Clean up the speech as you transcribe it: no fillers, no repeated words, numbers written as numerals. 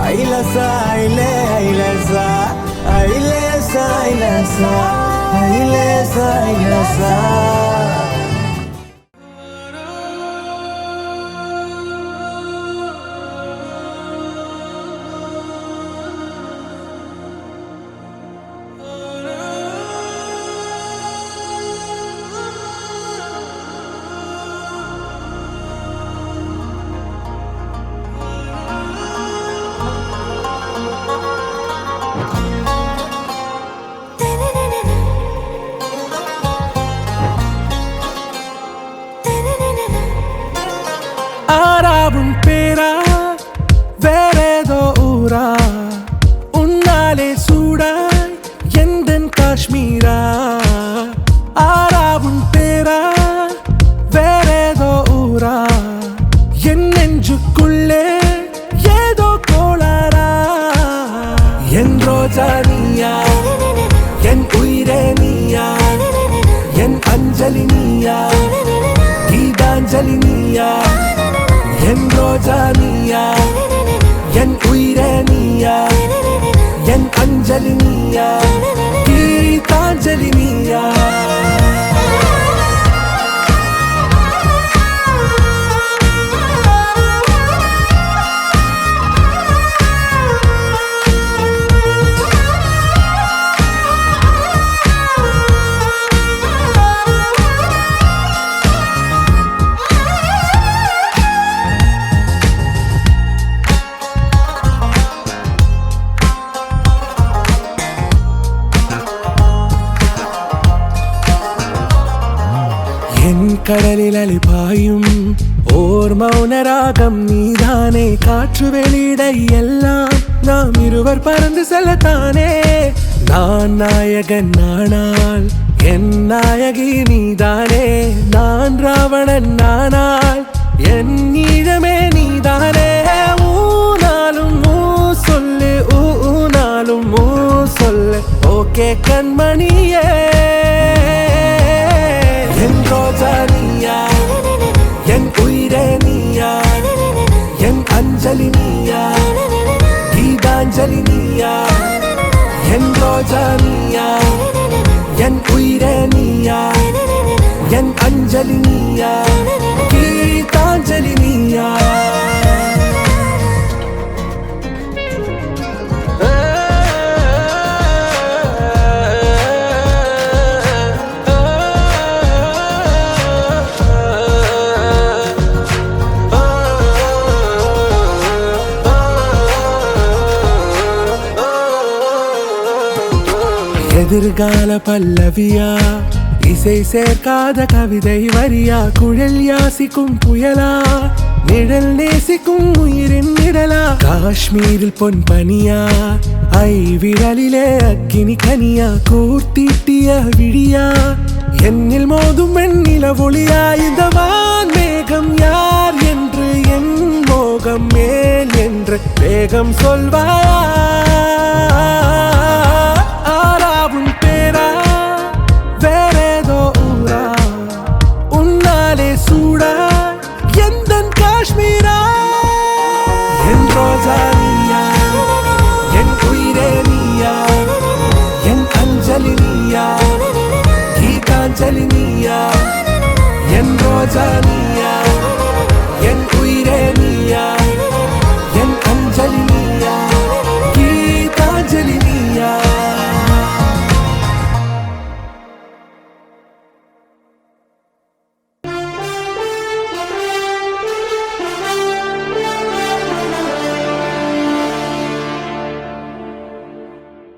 ஐலசா ஐலே ஐலசா ஐலேசா ஐலசா ஐலேசா ஐலசா. ஆராவும் பேரா வேறேதோ ஊரா உன்னாலே சூடாய் எந்தன் காஷ்மீரா. ஆராவும் பேரா வேறேதோ ஊரா என் நெஞ்சுக்குள்ளே ஏதோ கோளாரா. என் ரோஜா நீயா என் உயிரே நீயா என் அஞ்சலி நீயா கீதாஞ்சலி நீயா. என் ரோஜா நீயா என் உயிரே நீயா என் அஞ்சலி நீயா கீதாஞ்சலி நீயா. என் கடலில் அலிபாயும் ஓர் மௌனராகம் நீதானே. காற்று வெளியிட எல்லாம் நாம் இருவர் பறந்து செல்லத்தானே. நான் நாயகன் நானால் என் நாயகி நீதானே. நான் ராவணன் நானால் என் ஈழமே நீதானே. ஊனாலும் ஊ சொல்லு ஊனாலும் ஊ சொல்லு ஓகே கண்மணியே. என் ரோஜா நீயா என் உயிரே நீயா என் அஞ்சலி நீயா கீதாஞ்சலி நீயா. என் ரோஜா நீயா என் உயிரே நீயா என் அஞ்சலி நீயா கீதாஞ்சலி நீயா. எதிர்கால பல்லவியா இசை சேர்க்காத கவிதை வரியா. குழல் யாசிக்கும் புயலா நிழல் நேசிக்கும் உயிரின் நிழலா. காஷ்மீரில் பொன் பனியா ஐ விரலிலே அக்கினி கனியா. கூர்த்தீட்டிய விழியா என்னில் மோதும் வெண்ணில ஒளியா. இந்த வான் மேகம் யார் என்று என் மோகம் மேல் என்று வேகம் சொல்வாயா. ஆராவும் பேரா வேறேதோ ஊரா உன்னாலே சூடா எந்தன் காஷ்மீரா. என் ரோஜா நீயா என் உயிரே நீயா என் அஞ்சலி நீயா கீதாஞ்சலி நீயா. என் ரோஜா